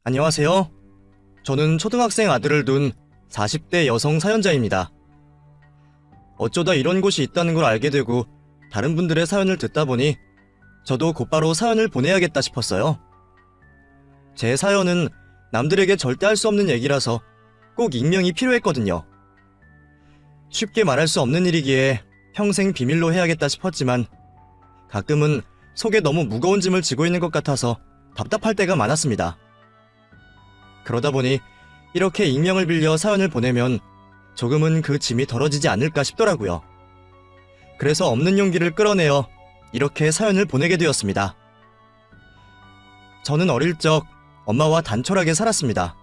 안녕하세요. 저는 초등학생 아들을 둔 40대 여성 사연자입니다. 어쩌다 이런 곳이 있다는 걸 알게 되고 다른 분들의 사연을 듣다 보니 저도 곧바로 사연을 보내야겠다 싶었어요. 제 사연은 남들에게 절대 할 수 없는 얘기라서 꼭 익명이 필요했거든요. 쉽게 말할 수 없는 일이기에 평생 비밀로 해야겠다 싶었지만 가끔은 속에 너무 무거운 짐을 지고 있는 것 같아서 답답할 때가 많았습니다. 그러다 보니 이렇게 익명을 빌려 사연을 보내면 조금은 그 짐이 덜어지지 않을까 싶더라고요. 그래서 없는 용기를 끌어내어 이렇게 사연을 보내게 되었습니다. 저는 어릴 적 엄마와 단촐하게 살았습니다.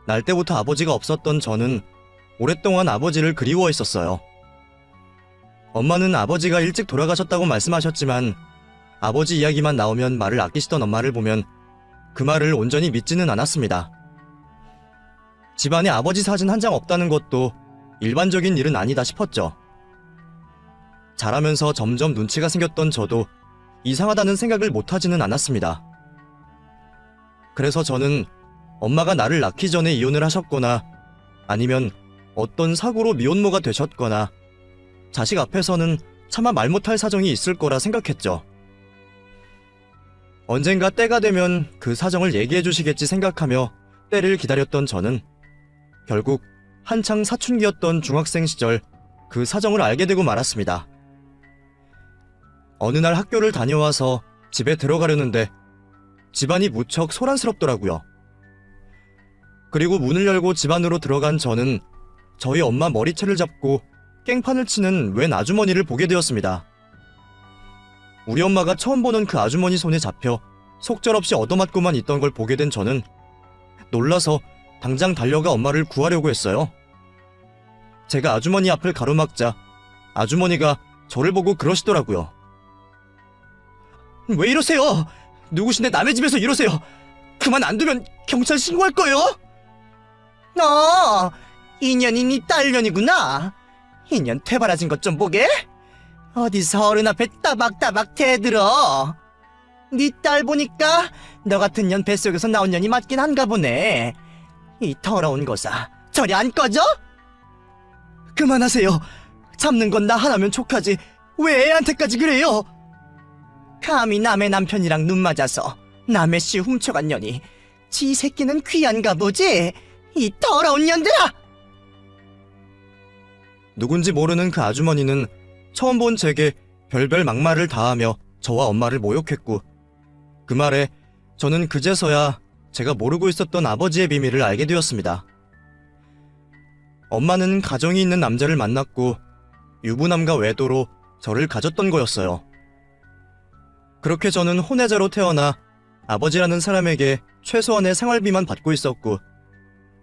날 때부터 아버지가 없었던 저는 오랫동안 아버지를 그리워했었어요. 엄마는 아버지가 일찍 돌아가셨다고 말씀하셨지만 아버지 이야기만 나오면 말을 아끼시던 엄마를 보면 그 말을 온전히 믿지는 않았습니다. 집안에 아버지 사진 한 장 없다는 것도 일반적인 일은 아니다 싶었죠. 자라면서 점점 눈치가 생겼던 저도 이상하다는 생각을 못하지는 않았습니다. 그래서 저는 엄마가 나를 낳기 전에 이혼을 하셨거나 아니면 어떤 사고로 미혼모가 되셨거나 자식 앞에서는 차마 말 못할 사정이 있을 거라 생각했죠. 언젠가 때가 되면 그 사정을 얘기해 주시겠지 생각하며 때를 기다렸던 저는 결국 한창 사춘기였던 중학생 시절 그 사정을 알게 되고 말았습니다. 어느 날 학교를 다녀와서 집에 들어가려는데 집안이 무척 소란스럽더라고요. 그리고 문을 열고 집 안으로 들어간 저는 저희 엄마 머리채를 잡고 깽판을 치는 웬 아주머니를 보게 되었습니다. 우리 엄마가 처음 보는 그 아주머니 손에 잡혀 속절없이 얻어맞고만 있던 걸 보게 된 저는 놀라서 당장 달려가 엄마를 구하려고 했어요. 제가 아주머니 앞을 가로막자 아주머니가 저를 보고 그러시더라고요. 왜 이러세요? 누구신데 남의 집에서 이러세요? 그만 안 두면 경찰 신고할 거예요? 인연이 네 딸년이구나. 인연 퇴바라진 것 좀 보게. 어디서 어른 앞에 따박따박 대들어. 네 딸 보니까 너 같은 년 뱃속에서 나온 년이 맞긴 한가 보네. 이 더러운 거사 저리 안 꺼져? 그만하세요. 잡는 건 나 하나면 족하지 왜 애한테까지 그래요? 감히 남의 남편이랑 눈 맞아서 남의 씨 훔쳐간 년이 지 새끼는 귀한가 보지? 이 더러운 년들아! 누군지 모르는 그 아주머니는 처음 본 제게 별별 막말을 다하며 저와 엄마를 모욕했고 그 말에 저는 그제서야 제가 모르고 있었던 아버지의 비밀을 알게 되었습니다. 엄마는 가정이 있는 남자를 만났고 유부남과 외도로 저를 가졌던 거였어요. 그렇게 저는 혼외자로 태어나 아버지라는 사람에게 최소한의 생활비만 받고 있었고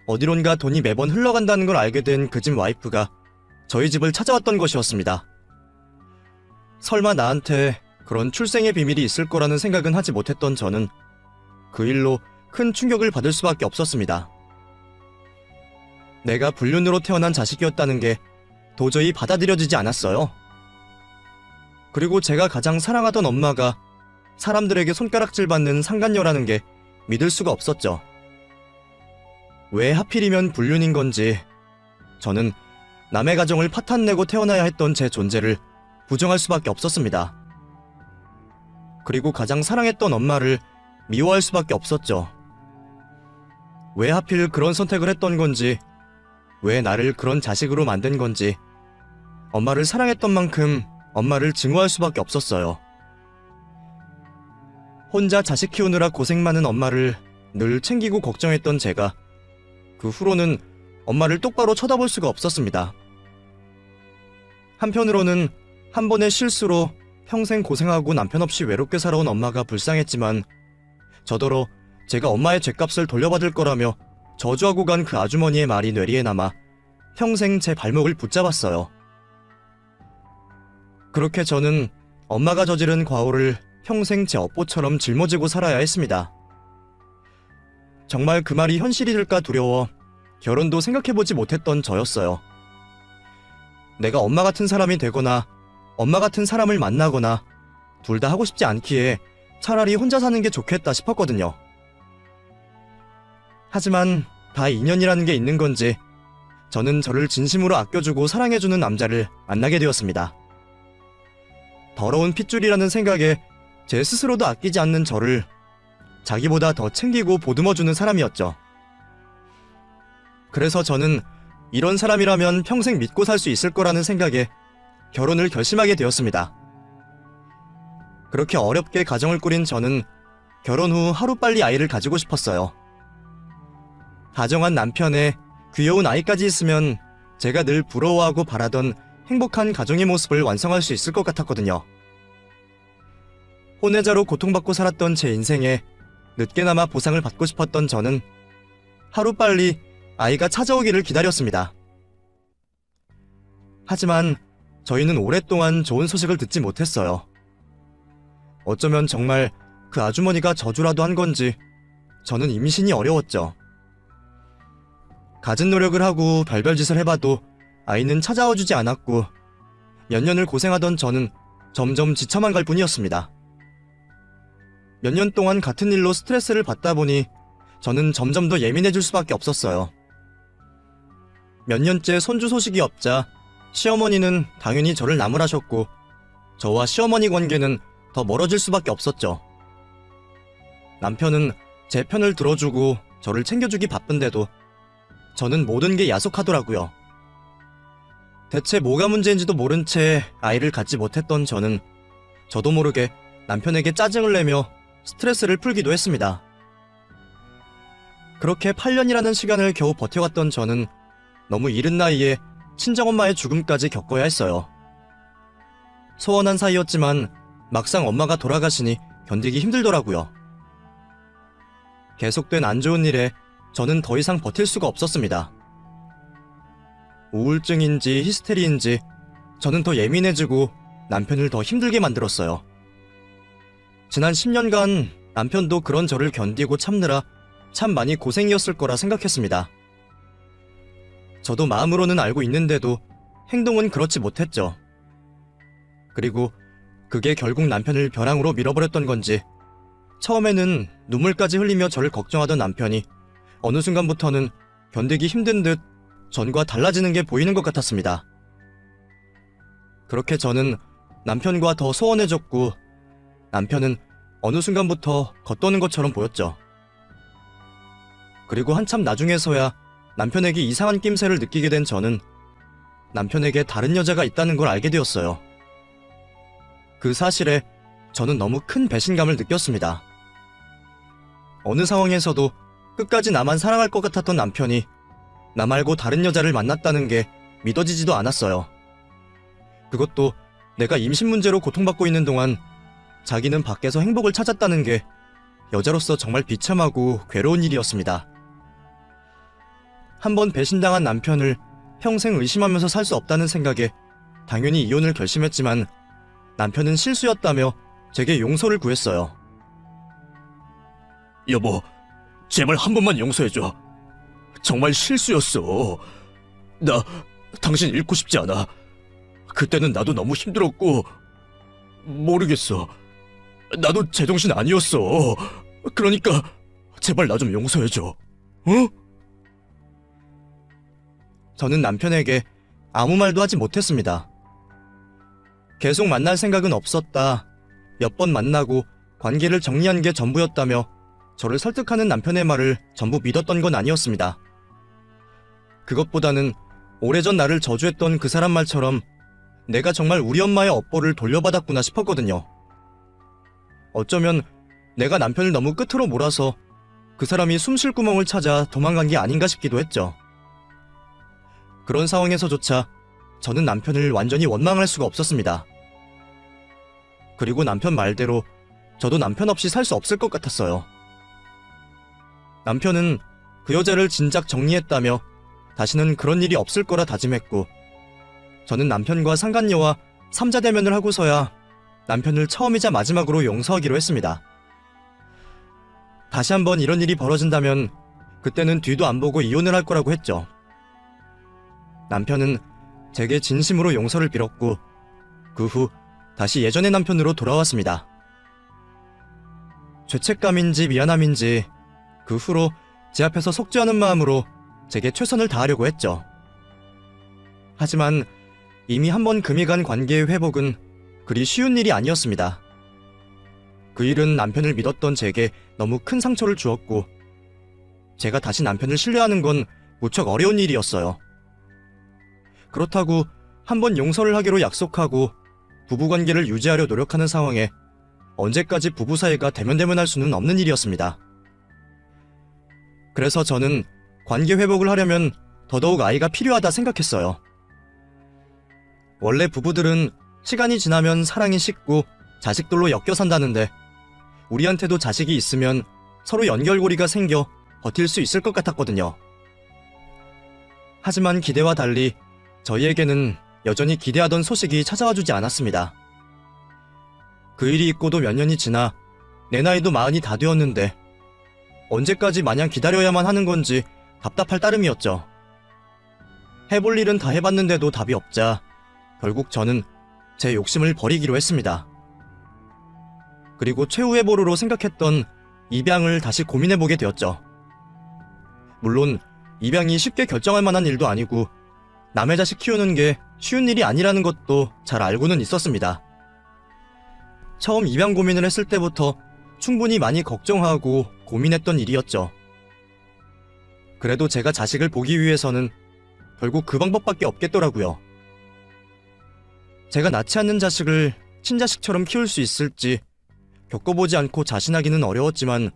어디론가 돈이 매번 흘러간다는 걸 알게 된 그 집 와이프가 저희 집을 찾아왔던 것이었습니다. 설마 나한테 그런 출생의 비밀이 있을 거라는 생각은 하지 못했던 저는 그 일로 큰 충격을 받을 수밖에 없었습니다. 내가 불륜으로 태어난 자식이었다는 게 도저히 받아들여지지 않았어요. 그리고 제가 가장 사랑하던 엄마가 사람들에게 손가락질 받는 상간녀라는 게 믿을 수가 없었죠. 왜 하필이면 불륜인 건지 저는 남의 가정을 파탄내고 태어나야 했던 제 존재를 부정할 수밖에 없었습니다. 그리고 가장 사랑했던 엄마를 미워할 수밖에 없었죠. 왜 하필 그런 선택을 했던 건지, 왜 나를 그런 자식으로 만든 건지, 엄마를 사랑했던 만큼 엄마를 증오할 수밖에 없었어요. 혼자 자식 키우느라 고생 많은 엄마를 늘 챙기고 걱정했던 제가 그 후로는 엄마를 똑바로 쳐다볼 수가 없었습니다. 한편으로는 한 번의 실수로 평생 고생하고 남편 없이 외롭게 살아온 엄마가 불쌍했지만 저더러 제가 엄마의 죗값을 돌려받을 거라며 저주하고 간 그 아주머니의 말이 뇌리에 남아 평생 제 발목을 붙잡았어요. 그렇게 저는 엄마가 저지른 과오를 평생 제 업보처럼 짊어지고 살아야 했습니다. 정말 그 말이 현실이 될까 두려워 결혼도 생각해보지 못했던 저였어요. 내가 엄마 같은 사람이 되거나 엄마 같은 사람을 만나거나 둘 다 하고 싶지 않기에 차라리 혼자 사는 게 좋겠다 싶었거든요. 하지만 다 인연이라는 게 있는 건지 저는 저를 진심으로 아껴주고 사랑해주는 남자를 만나게 되었습니다. 더러운 핏줄이라는 생각에 제 스스로도 아끼지 않는 저를 자기보다 더 챙기고 보듬어주는 사람이었죠. 그래서 저는 이런 사람이라면 평생 믿고 살 수 있을 거라는 생각에 결혼을 결심하게 되었습니다. 그렇게 어렵게 가정을 꾸린 저는 결혼 후 하루빨리 아이를 가지고 싶었어요. 다정한 남편에 귀여운 아이까지 있으면 제가 늘 부러워하고 바라던 행복한 가정의 모습을 완성할 수 있을 것 같았거든요. 혼외자로 고통받고 살았던 제 인생에 늦게나마 보상을 받고 싶었던 저는 하루빨리 아이가 찾아오기를 기다렸습니다. 하지만 저희는 오랫동안 좋은 소식을 듣지 못했어요. 어쩌면 정말 그 아주머니가 저주라도 한 건지 저는 임신이 어려웠죠. 갖은 노력을 하고 별별 짓을 해봐도 아이는 찾아와 주지 않았고 몇 년을 고생하던 저는 점점 지쳐만 갈 뿐이었습니다. 몇 년 동안 같은 일로 스트레스를 받다 보니 저는 점점 더 예민해질 수밖에 없었어요. 몇 년째 손주 소식이 없자 시어머니는 당연히 저를 나무라셨고 저와 시어머니 관계는 더 멀어질 수밖에 없었죠. 남편은 제 편을 들어주고 저를 챙겨주기 바쁜데도 저는 모든 게 야속하더라고요. 대체 뭐가 문제인지도 모른 채 아이를 갖지 못했던 저는 저도 모르게 남편에게 짜증을 내며 스트레스를 풀기도 했습니다. 그렇게 8년이라는 시간을 겨우 버텨왔던 저는 너무 이른 나이에 친정엄마의 죽음까지 겪어야 했어요. 소원한 사이였지만 막상 엄마가 돌아가시니 견디기 힘들더라고요. 계속된 안 좋은 일에 저는 더 이상 버틸 수가 없었습니다. 우울증인지 히스테리인지 저는 더 예민해지고 남편을 더 힘들게 만들었어요. 지난 10년간 남편도 그런 저를 견디고 참느라 참 많이 고생이었을 거라 생각했습니다. 저도 마음으로는 알고 있는데도 행동은 그렇지 못했죠. 그리고 그게 결국 남편을 벼랑으로 밀어버렸던 건지 처음에는 눈물까지 흘리며 저를 걱정하던 남편이 어느 순간부터는 견디기 힘든 듯 전과 달라지는 게 보이는 것 같았습니다. 그렇게 저는 남편과 더 소원해졌고 남편은 어느 순간부터 겉도는 것처럼 보였죠. 그리고 한참 나중에서야 남편에게 이상한 낌새를 느끼게 된 저는 남편에게 다른 여자가 있다는 걸 알게 되었어요. 그 사실에 저는 너무 큰 배신감을 느꼈습니다. 어느 상황에서도 끝까지 나만 사랑할 것 같았던 남편이 나 말고 다른 여자를 만났다는 게 믿어지지도 않았어요. 그것도 내가 임신 문제로 고통받고 있는 동안 자기는 밖에서 행복을 찾았다는 게 여자로서 정말 비참하고 괴로운 일이었습니다. 한번 배신당한 남편을 평생 의심하면서 살 수 없다는 생각에 당연히 이혼을 결심했지만 남편은 실수였다며 제게 용서를 구했어요. 여보, 제발 한 번만 용서해줘. 정말 실수였어. 나 당신 잃고 싶지 않아. 그때는 나도 너무 힘들었고 모르겠어. 나도 제정신 아니었어. 그러니까 제발 나 좀 용서해줘. 어? 저는 남편에게 아무 말도 하지 못했습니다. 계속 만날 생각은 없었다. 몇 번 만나고 관계를 정리한 게 전부였다며 저를 설득하는 남편의 말을 전부 믿었던 건 아니었습니다. 그것보다는 오래전 나를 저주했던 그 사람 말처럼 내가 정말 우리 엄마의 업보를 돌려받았구나 싶었거든요. 어쩌면 내가 남편을 너무 끝으로 몰아서 그 사람이 숨 쉴 구멍을 찾아 도망간 게 아닌가 싶기도 했죠. 그런 상황에서조차 저는 남편을 완전히 원망할 수가 없었습니다. 그리고 남편 말대로 저도 남편 없이 살 수 없을 것 같았어요. 남편은 그 여자를 진작 정리했다며 다시는 그런 일이 없을 거라 다짐했고 저는 남편과 상간녀와 3자 대면을 하고서야 남편을 처음이자 마지막으로 용서하기로 했습니다. 다시 한번 이런 일이 벌어진다면 그때는 뒤도 안 보고 이혼을 할 거라고 했죠. 남편은 제게 진심으로 용서를 빌었고 그 후 다시 예전의 남편으로 돌아왔습니다. 죄책감인지 미안함인지 그 후로 제 앞에서 속죄하는 마음으로 제게 최선을 다하려고 했죠. 하지만 이미 한 번 금이 간 관계의 회복은 그리 쉬운 일이 아니었습니다. 그 일은 남편을 믿었던 제게 너무 큰 상처를 주었고, 제가 다시 남편을 신뢰하는 건 무척 어려운 일이었어요. 그렇다고 한 번 용서를 하기로 약속하고 부부관계를 유지하려 노력하는 상황에 언제까지 부부 사이가 대면대면할 수는 없는 일이었습니다. 그래서 저는 관계 회복을 하려면 더더욱 아이가 필요하다 생각했어요. 원래 부부들은 시간이 지나면 사랑이 식고 자식들로 엮여 산다는데, 우리한테도 자식이 있으면 서로 연결고리가 생겨 버틸 수 있을 것 같았거든요. 하지만 기대와 달리 저희에게는 여전히 기대하던 소식이 찾아와 주지 않았습니다. 그 일이 있고도 몇 년이 지나 내 나이도 40이 다 되었는데 언제까지 마냥 기다려야만 하는 건지 답답할 따름이었죠. 해볼 일은 다 해봤는데도 답이 없자 결국 저는 제 욕심을 버리기로 했습니다. 그리고 최후의 보루로 생각했던 입양을 다시 고민해보게 되었죠. 물론 입양이 쉽게 결정할 만한 일도 아니고 남의 자식 키우는 게 쉬운 일이 아니라는 것도 잘 알고는 있었습니다. 처음 입양 고민을 했을 때부터 충분히 많이 걱정하고 고민했던 일이었죠. 그래도 제가 자식을 보기 위해서는 결국 그 방법밖에 없겠더라고요. 제가 낳지 않는 자식을 친자식처럼 키울 수 있을지 겪어보지 않고 자신하기는 어려웠지만,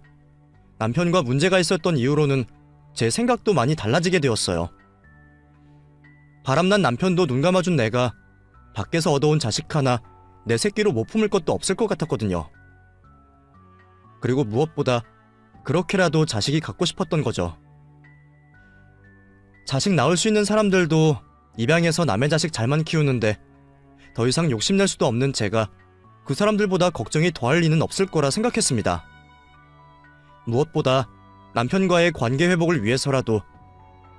남편과 문제가 있었던 이후로는 제 생각도 많이 달라지게 되었어요. 바람난 남편도 눈 감아준 내가 밖에서 얻어온 자식 하나 내 새끼로 못 품을 것도 없을 것 같았거든요. 그리고 무엇보다 그렇게라도 자식이 갖고 싶었던 거죠. 자식 낳을 수 있는 사람들도 입양해서 남의 자식 잘만 키우는데 더 이상 욕심낼 수도 없는 제가 그 사람들보다 걱정이 더할 리는 없을 거라 생각했습니다. 무엇보다 남편과의 관계 회복을 위해서라도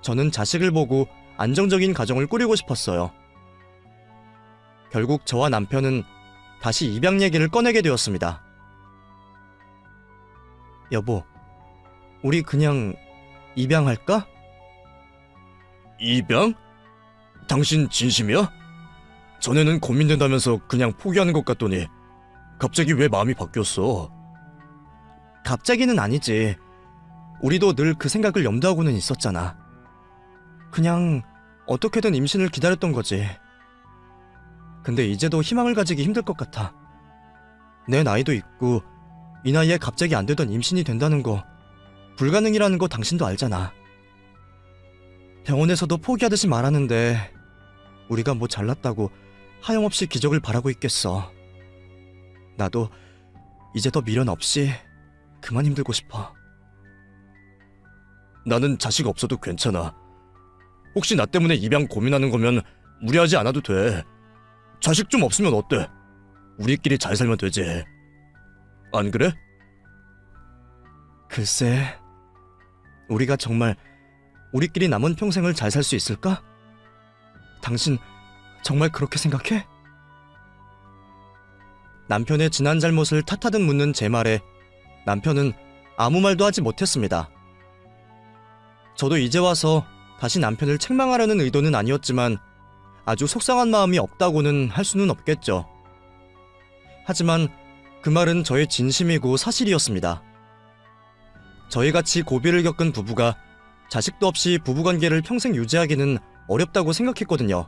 저는 자식을 보고 안정적인 가정을 꾸리고 싶었어요. 결국 저와 남편은 다시 입양 얘기를 꺼내게 되었습니다. 여보, 우리 그냥 입양할까? 입양? 당신 진심이야? 전에는 고민된다면서 그냥 포기하는 것 같더니 갑자기 왜 마음이 바뀌었어? 갑자기는 아니지. 우리도 늘 그 생각을 염두하고는 있었잖아. 그냥 어떻게든 임신을 기다렸던 거지. 근데 이제도 희망을 가지기 힘들 것 같아. 내 나이도 있고 이 나이에 갑자기 안 되던 임신이 된다는 거 불가능이라는 거 당신도 알잖아. 병원에서도 포기하듯이 말하는데 우리가 뭐 잘났다고 하염없이 기적을 바라고 있겠어. 나도 이제 더 미련 없이 그만 힘들고 싶어. 나는 자식 없어도 괜찮아. 혹시 나 때문에 입양 고민하는 거면 무리하지 않아도 돼. 자식 좀 없으면 어때? 우리끼리 잘 살면 되지. 안 그래? 글쎄, 우리가 정말 우리끼리 남은 평생을 잘 살 수 있을까? 당신 정말 그렇게 생각해? 남편의 지난 잘못을 탓하듯 묻는 제 말에 남편은 아무 말도 하지 못했습니다. 저도 이제 와서 다시 남편을 책망하려는 의도는 아니었지만 아주 속상한 마음이 없다고는 할 수는 없겠죠. 하지만 그 말은 저의 진심이고 사실이었습니다. 저희같이 고비를 겪은 부부가 자식도 없이 부부관계를 평생 유지하기는 어렵다고 생각했거든요.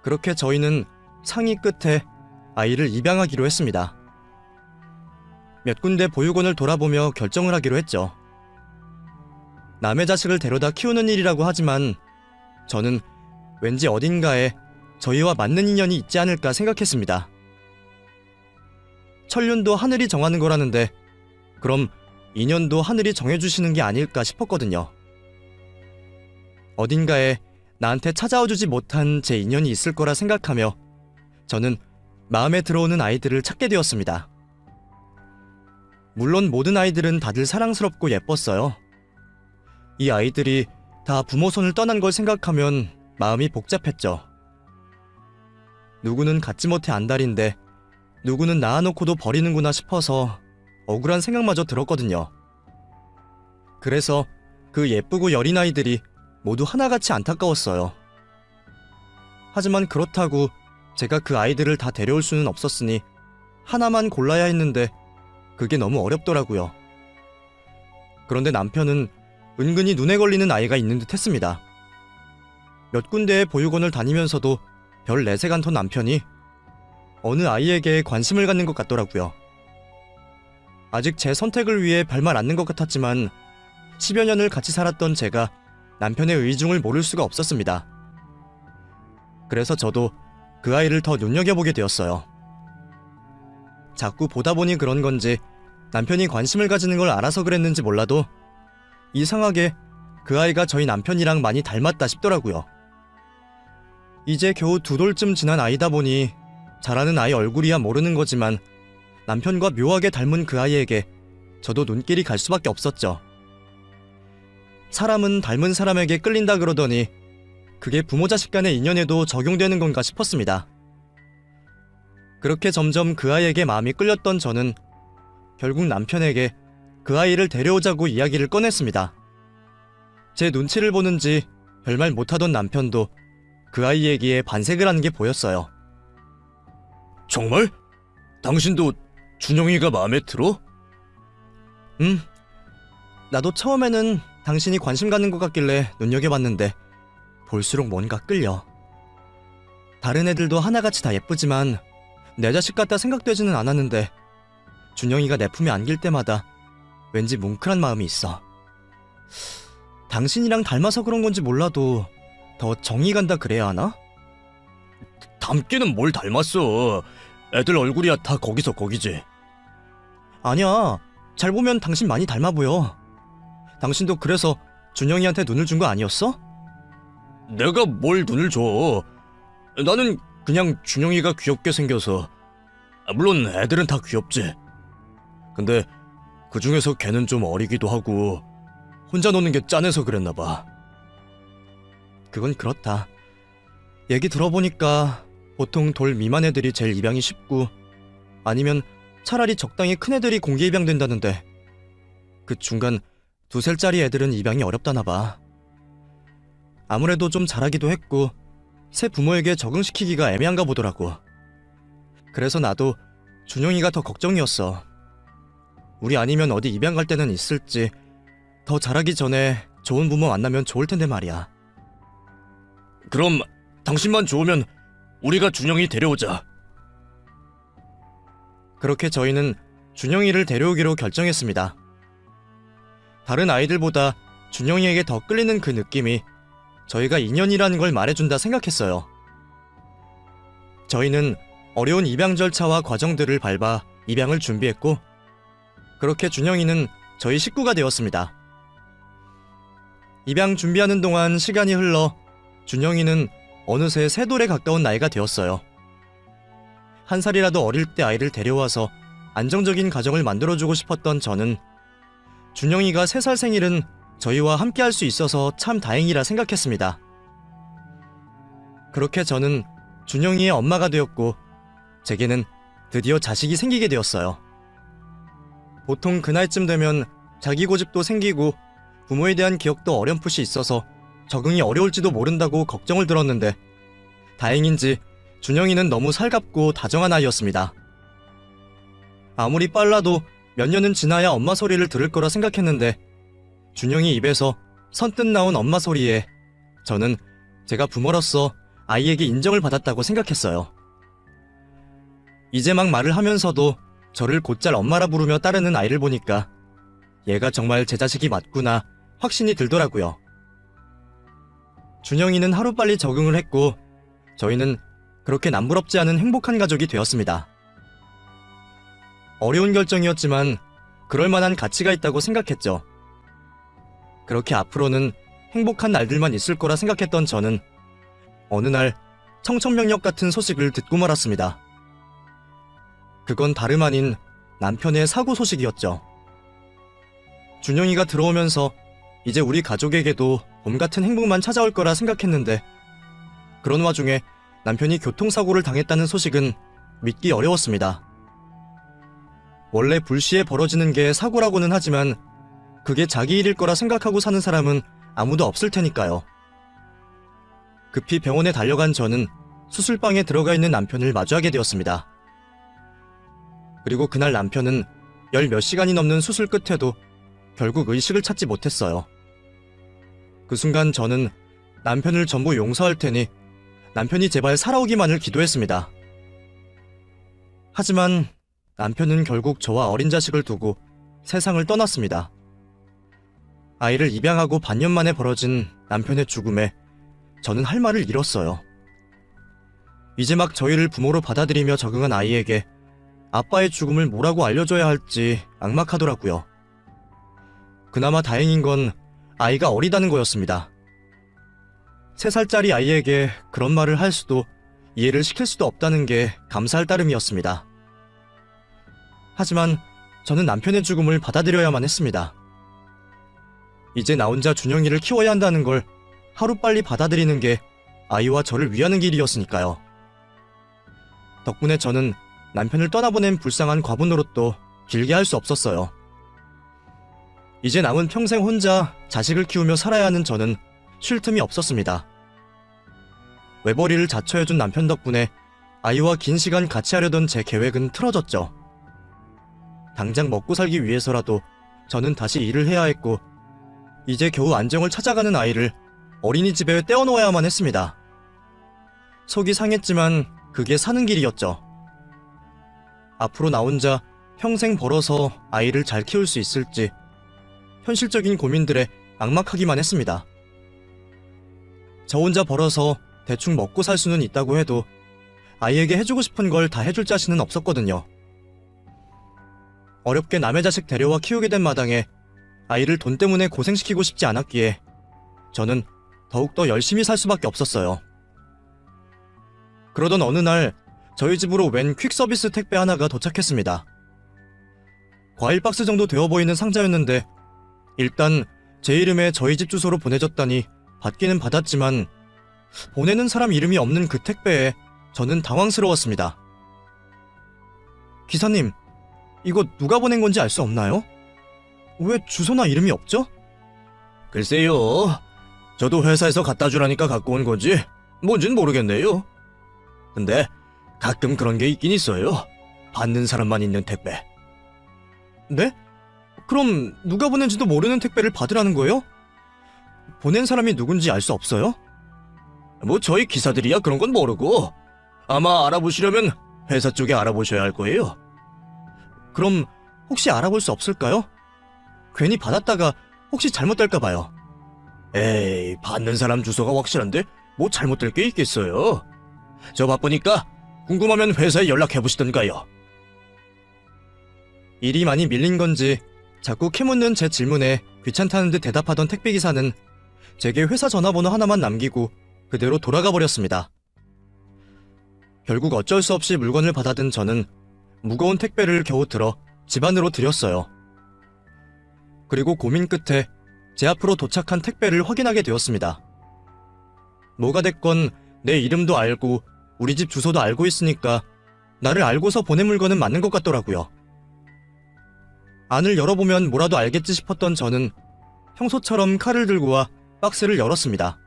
그렇게 저희는 상의 끝에 아이를 입양하기로 했습니다. 몇 군데 보육원을 돌아보며 결정을 하기로 했죠. 남의 자식을 데려다 키우는 일이라고 하지만 저는 왠지 어딘가에 저희와 맞는 인연이 있지 않을까 생각했습니다. 천륜도 하늘이 정하는 거라는데 그럼 인연도 하늘이 정해주시는 게 아닐까 싶었거든요. 어딘가에 나한테 찾아와주지 못한 제 인연이 있을 거라 생각하며 저는 마음에 들어오는 아이들을 찾게 되었습니다. 물론 모든 아이들은 다들 사랑스럽고 예뻤어요. 이 아이들이 다 부모 손을 떠난 걸 생각하면 마음이 복잡했죠. 누구는 갖지 못해 안달인데 누구는 낳아놓고도 버리는구나 싶어서 억울한 생각마저 들었거든요. 그래서 그 예쁘고 여린 아이들이 모두 하나같이 안타까웠어요. 하지만 그렇다고 제가 그 아이들을 다 데려올 수는 없었으니 하나만 골라야 했는데 그게 너무 어렵더라고요. 그런데 남편은 은근히 눈에 걸리는 아이가 있는 듯 했습니다. 몇 군데의 보육원을 다니면서도 별 내색 않던 남편이 어느 아이에게 관심을 갖는 것 같더라고요. 아직 제 선택을 위해 별말 않는 것 같았지만 10여 년을 같이 살았던 제가 남편의 의중을 모를 수가 없었습니다. 그래서 저도 그 아이를 더 눈여겨보게 되었어요. 자꾸 보다 보니 그런 건지 남편이 관심을 가지는 걸 알아서 그랬는지 몰라도 이상하게 그 아이가 저희 남편이랑 많이 닮았다 싶더라고요. 이제 겨우 2돌쯤 지난 아이다 보니 자라는 아이 얼굴이야 모르는 거지만 남편과 묘하게 닮은 그 아이에게 저도 눈길이 갈 수밖에 없었죠. 사람은 닮은 사람에게 끌린다 그러더니 그게 부모 자식 간의 인연에도 적용되는 건가 싶었습니다. 그렇게 점점 그 아이에게 마음이 끌렸던 저는 결국 남편에게 그 아이를 데려오자고 이야기를 꺼냈습니다. 제 눈치를 보는지 별말 못하던 남편도 그 아이 얘기에 반색을 하는 게 보였어요. 정말? 당신도 준영이가 마음에 들어? 나도 처음에는 당신이 관심 갖는 것 같길래 눈여겨봤는데 볼수록 뭔가 끌려. 다른 애들도 하나같이 다 예쁘지만 내 자식 같다 생각되지는 않았는데 준영이가 내 품에 안길 때마다 왠지 뭉클한 마음이 있어. 당신이랑 닮아서 그런 건지 몰라도 더 정이 간다 그래야 하나? 닮기는 뭘 닮았어. 애들 얼굴이야 다 거기서 거기지. 아니야. 잘 보면 당신 많이 닮아 보여. 당신도 그래서 준영이한테 눈을 준 거 아니었어? 내가 뭘 눈을 줘. 나는 그냥 준영이가 귀엽게 생겨서. 물론 애들은 다 귀엽지. 근데 그 중에서 걔는 좀 어리기도 하고 혼자 노는 게 짠해서 그랬나 봐. 그건 그렇다. 얘기 들어보니까 보통 돌 미만 애들이 제일 입양이 쉽고 아니면 차라리 적당히 큰 애들이 공개 입양된다는데 그 중간 2살짜리 애들은 입양이 어렵다나 봐. 아무래도 좀 자라기도 했고 새 부모에게 적응시키기가 애매한가 보더라고. 그래서 나도 준영이가 더 걱정이었어. 우리 아니면 어디 입양 갈 때는 있을지 더 자라기 전에 좋은 부모 만나면 좋을 텐데 말이야. 그럼 당신만 좋으면 우리가 준영이 데려오자. 그렇게 저희는 준영이를 데려오기로 결정했습니다. 다른 아이들보다 준영이에게 더 끌리는 그 느낌이 저희가 인연이라는 걸 말해준다 생각했어요. 저희는 어려운 입양 절차와 과정들을 밟아 입양을 준비했고 그렇게 준영이는 저희 식구가 되었습니다. 입양 준비하는 동안 시간이 흘러 준영이는 어느새 3돌에 가까운 나이가 되었어요. 1살이라도 어릴 때 아이를 데려와서 안정적인 가정을 만들어주고 싶었던 저는 준영이가 3살 생일은 저희와 함께 할 수 있어서 참 다행이라 생각했습니다. 그렇게 저는 준영이의 엄마가 되었고 제게는 드디어 자식이 생기게 되었어요. 보통 그 나이쯤 되면 자기 고집도 생기고 부모에 대한 기억도 어렴풋이 있어서 적응이 어려울지도 모른다고 걱정을 들었는데 다행인지 준영이는 너무 살갑고 다정한 아이였습니다. 아무리 빨라도 몇 년은 지나야 엄마 소리를 들을 거라 생각했는데 준영이 입에서 선뜻 나온 엄마 소리에 저는 제가 부모로서 아이에게 인정을 받았다고 생각했어요. 이제 막 말을 하면서도 저를 곧잘 엄마라 부르며 따르는 아이를 보니까 얘가 정말 제 자식이 맞구나 확신이 들더라고요. 준영이는 하루빨리 적응을 했고 저희는 그렇게 남부럽지 않은 행복한 가족이 되었습니다. 어려운 결정이었지만 그럴 만한 가치가 있다고 생각했죠. 그렇게 앞으로는 행복한 날들만 있을 거라 생각했던 저는 어느 날 청천벽력 같은 소식을 듣고 말았습니다. 그건 다름 아닌 남편의 사고 소식이었죠. 준영이가 들어오면서 이제 우리 가족에게도 봄 같은 행복만 찾아올 거라 생각했는데 그런 와중에 남편이 교통사고를 당했다는 소식은 믿기 어려웠습니다. 원래 불시에 벌어지는 게 사고라고는 하지만 그게 자기 일일 거라 생각하고 사는 사람은 아무도 없을 테니까요. 급히 병원에 달려간 저는 수술방에 들어가 있는 남편을 마주하게 되었습니다. 그리고 그날 남편은 열 몇 시간이 넘는 수술 끝에도 결국 의식을 찾지 못했어요. 그 순간 저는 남편을 전부 용서할 테니 남편이 제발 살아오기만을 기도했습니다. 하지만 남편은 결국 저와 어린 자식을 두고 세상을 떠났습니다. 아이를 입양하고 반년 만에 벌어진 남편의 죽음에 저는 할 말을 잃었어요. 이제 막 저희를 부모로 받아들이며 적응한 아이에게 아빠의 죽음을 뭐라고 알려줘야 할지 막막하더라고요. 그나마 다행인 건 아이가 어리다는 거였습니다. 3살짜리 아이에게 그런 말을 할 수도 이해를 시킬 수도 없다는 게 감사할 따름이었습니다. 하지만 저는 남편의 죽음을 받아들여야만 했습니다. 이제 나 혼자 준영이를 키워야 한다는 걸 하루빨리 받아들이는 게 아이와 저를 위하는 길이었으니까요. 덕분에 저는 남편을 떠나보낸 불쌍한 과부 노릇도 길게 할 수 없었어요. 이제 남은 평생 혼자 자식을 키우며 살아야 하는 저는 쉴 틈이 없었습니다. 외벌이를 자처해준 남편 덕분에 아이와 긴 시간 같이 하려던 제 계획은 틀어졌죠. 당장 먹고 살기 위해서라도 저는 다시 일을 해야 했고, 이제 겨우 안정을 찾아가는 아이를 어린이집에 떼어놓아야만 했습니다. 속이 상했지만 그게 사는 길이었죠. 앞으로 나 혼자 평생 벌어서 아이를 잘 키울 수 있을지 현실적인 고민들에 막막하기만 했습니다. 저 혼자 벌어서 대충 먹고 살 수는 있다고 해도 아이에게 해주고 싶은 걸 다 해줄 자신은 없었거든요. 어렵게 남의 자식 데려와 키우게 된 마당에 아이를 돈 때문에 고생시키고 싶지 않았기에 저는 더욱더 열심히 살 수밖에 없었어요. 그러던 어느 날 저희 집으로 웬 퀵서비스 택배 하나가 도착했습니다. 과일 박스 정도 되어 보이는 상자였는데 일단 제 이름에 저희 집 주소로 보내졌다니 받기는 받았지만 보내는 사람 이름이 없는 그 택배에 저는 당황스러웠습니다. 기사님, 이거 누가 보낸 건지 알 수 없나요? 왜 주소나 이름이 없죠? 글쎄요. 저도 회사에서 갖다 주라니까 갖고 온 거지 뭔진 모르겠네요. 근데 가끔 그런 게 있긴 있어요. 받는 사람만 있는 택배. 네? 그럼 누가 보낸지도 모르는 택배를 받으라는 거예요? 보낸 사람이 누군지 알 수 없어요? 뭐 저희 기사들이야 그런 건 모르고 아마 알아보시려면 회사 쪽에 알아보셔야 할 거예요. 그럼 혹시 알아볼 수 없을까요? 괜히 받았다가 혹시 잘못될까 봐요. 에이, 받는 사람 주소가 확실한데 뭐 잘못될 게 있겠어요. 저 바쁘니까 궁금하면 회사에 연락해보시던가요. 일이 많이 밀린 건지 자꾸 캐묻는 제 질문에 귀찮다는 듯 대답하던 택배기사는 제게 회사 전화번호 하나만 남기고 그대로 돌아가 버렸습니다. 결국 어쩔 수 없이 물건을 받아든 저는 무거운 택배를 겨우 들어 집 안으로 들였어요. 그리고 고민 끝에 제 앞으로 도착한 택배를 확인하게 되었습니다. 뭐가 됐건 내 이름도 알고 우리 집 주소도 알고 있으니까 나를 알고서 보낸 물건은 맞는 것 같더라고요. 안을 열어보면 뭐라도 알겠지 싶었던 저는 평소처럼 칼을 들고 와 박스를 열었습니다.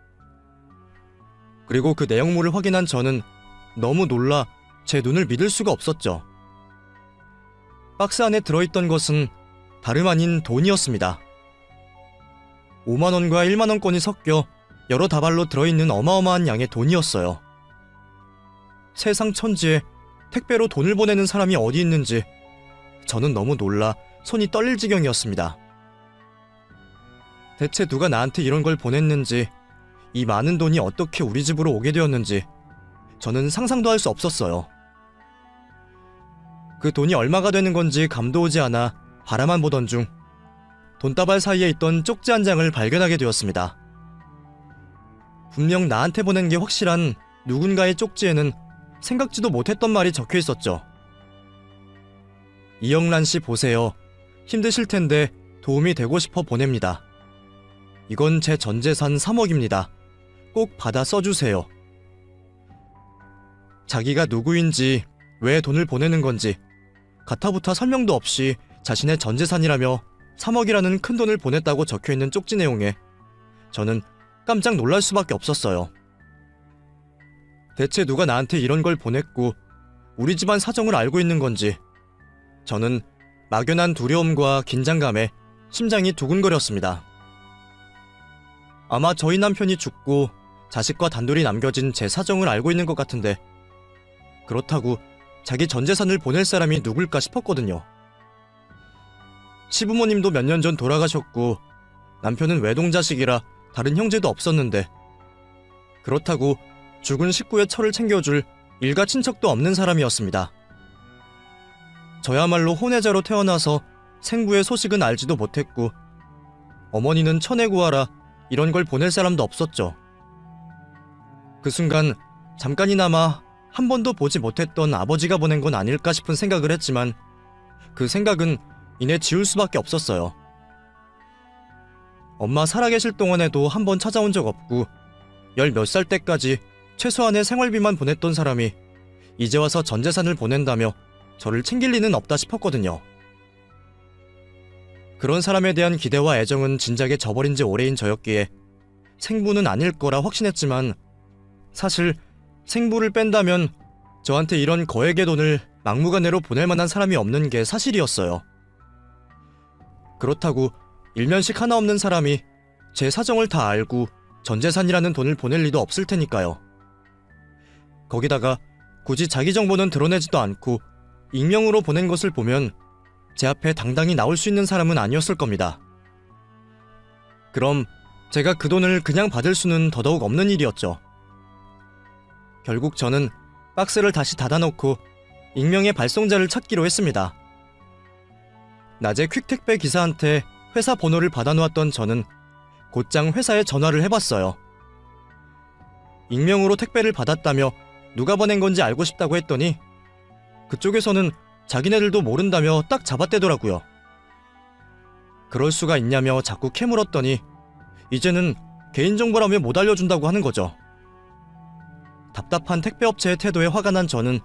그리고 그 내용물을 확인한 저는 너무 놀라 제 눈을 믿을 수가 없었죠. 박스 안에 들어있던 것은 다름 아닌 돈이었습니다. 5만원과 1만원권이 섞여 여러 다발로 들어있는 어마어마한 양의 돈이었어요. 세상 천지에 택배로 돈을 보내는 사람이 어디 있는지 저는 너무 놀라 손이 떨릴 지경이었습니다. 대체 누가 나한테 이런 걸 보냈는지, 이 많은 돈이 어떻게 우리 집으로 오게 되었는지 저는 상상도 할 수 없었어요. 그 돈이 얼마가 되는 건지 감도 오지 않아 바라만 보던 중 돈다발 사이에 있던 쪽지 한 장을 발견하게 되었습니다. 분명 나한테 보낸 게 확실한 누군가의 쪽지에는 생각지도 못했던 말이 적혀 있었죠. 이영란 씨 보세요. 힘드실 텐데 도움이 되고 싶어 보냅니다. 이건 제 전 재산 3억입니다. 꼭 받아 써주세요. 자기가 누구인지, 왜 돈을 보내는 건지 가타부타 설명도 없이 자신의 전 재산이라며 3억이라는 큰 돈을 보냈다고 적혀있는 쪽지 내용에 저는 깜짝 놀랄 수밖에 없었어요. 대체 누가 나한테 이런 걸 보냈고 우리 집안 사정을 알고 있는 건지 저는 막연한 두려움과 긴장감에 심장이 두근거렸습니다. 아마 저희 남편이 죽고 자식과 단둘이 남겨진 제 사정을 알고 있는 것 같은데 그렇다고 자기 전 재산을 보낼 사람이 누굴까 싶었거든요. 시부모님도 몇 년 전 돌아가셨고 남편은 외동자식이라 다른 형제도 없었는데 그렇다고 죽은 식구의 처를 챙겨줄 일가 친척도 없는 사람이었습니다. 저야말로 혼외자로 태어나서 생부의 소식은 알지도 못했고 어머니는 천에 구하라 이런 걸 보낼 사람도 없었죠. 그 순간 잠깐이나마 한 번도 보지 못했던 아버지가 보낸 건 아닐까 싶은 생각을 했지만 그 생각은 이내 지울 수밖에 없었어요. 엄마 살아계실 동안에도 한 번 찾아온 적 없고 10몇 살 때까지 최소한의 생활비만 보냈던 사람이 이제 와서 전 재산을 보낸다며 저를 챙길 리는 없다 싶었거든요. 그런 사람에 대한 기대와 애정은 진작에 저버린 지 오래인 저였기에 생부는 아닐 거라 확신했지만 사실 생부를 뺀다면 저한테 이런 거액의 돈을 막무가내로 보낼 만한 사람이 없는 게 사실이었어요. 그렇다고 일면식 하나 없는 사람이 제 사정을 다 알고 전 재산이라는 돈을 보낼 리도 없을 테니까요. 거기다가 굳이 자기 정보는 드러내지도 않고 익명으로 보낸 것을 보면 제 앞에 당당히 나올 수 있는 사람은 아니었을 겁니다. 그럼 제가 그 돈을 그냥 받을 수는 더더욱 없는 일이었죠. 결국 저는 박스를 다시 닫아놓고 익명의 발송자를 찾기로 했습니다. 낮에 퀵택배 기사한테 회사 번호를 받아놓았던 저는 곧장 회사에 전화를 해봤어요. 익명으로 택배를 받았다며 누가 보낸 건지 알고 싶다고 했더니 그쪽에서는 자기네들도 모른다며 딱 잡아떼더라고요. 그럴 수가 있냐며 자꾸 캐물었더니 이제는 개인정보라며 못 알려준다고 하는 거죠. 답답한 택배업체의 태도에 화가 난 저는